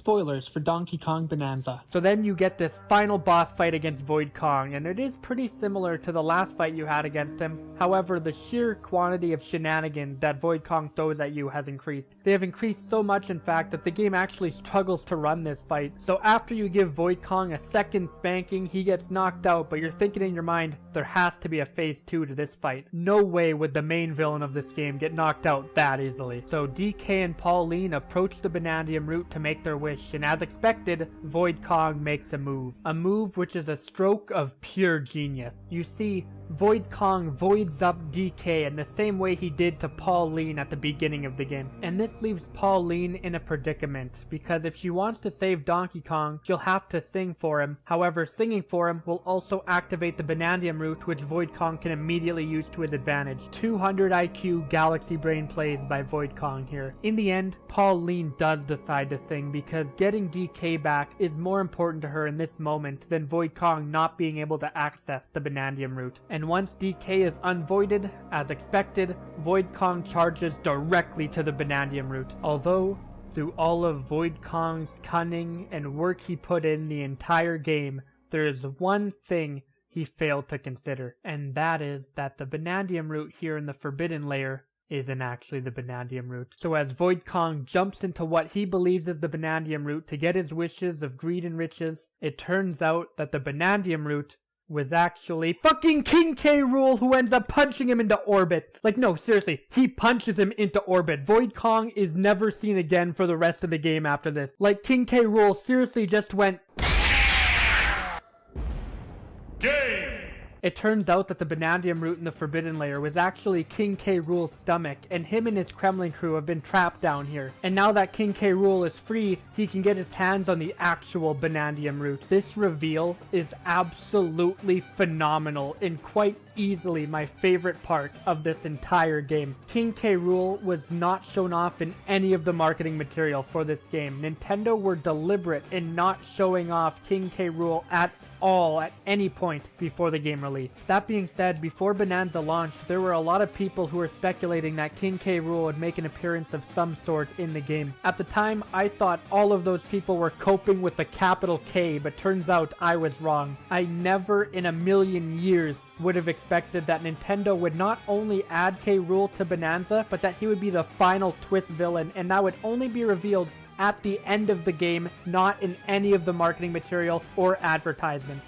spoilers for Donkey Kong Bananza. So then you get this final boss fight against Void Kong, and it is pretty similar to the last fight you had against him. However, the sheer quantity of shenanigans that Void Kong throws at you has increased. They have increased so much, in fact, that the game actually struggles to run this fight. So after you give Void Kong a second spanking, he gets knocked out, but you're thinking in your mind, there has to be a phase 2 to this fight. No way would the main villain of this game get knocked out that easily. So DK and Pauline approach the Banandium route to make their wish, and as expected, Void Kong makes a move. A move which is a stroke of pure genius. You see, Void Kong voids up DK in the same way he did to Pauline at the beginning of the game. And this leaves Pauline in a predicament, because if she wants to save Donkey Kong, she'll have to sing for him. However, singing for him will also activate the Banandium route, which Void Kong can immediately use to his advantage. 200 IQ Galaxy Brain plays by Void Kong here. In the end, Pauline does decide to sing, because getting DK back is more important to her in this moment than Void Kong not being able to access the Banandium route. And once DK is unvoided, as expected, Void Kong charges directly to the Banandium route. Although, through all of Void Kong's cunning and work he put in the entire game, there is one thing he failed to consider, and that is that the Banandium route here in the Forbidden Layer isn't actually the Banandium route. So as Void Kong jumps into what he believes is the Banandium route to get his wishes of greed and riches, it turns out that the Banandium route was actually fucking King K. Rool, who ends up punching him into orbit. Like, no, seriously, he punches him into orbit. Void Kong is never seen again for the rest of the game after this. Like, King K. Rool seriously just went game! It turns out that the Banandium route in the Forbidden Layer was actually King K. Rool's stomach, and him and his Kremlin crew have been trapped down here. And now that King K. Rool is free, he can get his hands on the actual Banandium route. This reveal is absolutely phenomenal and quite easily my favorite part of this entire game. King K. Rool was not shown off in any of the marketing material for this game. Nintendo were deliberate in not showing off King K. Rool at all at any point before the game released. That being said, before Bananza launched, there were a lot of people who were speculating that King K. Rool would make an appearance of some sort in the game. At the time, I thought all of those people were coping with the capital K, but turns out I was wrong. I never in a million years would have expected that Nintendo would not only add K. Rool to Bananza, but that he would be the final twist villain, and that would only be revealed at the end of the game, not in any of the marketing material or advertisements.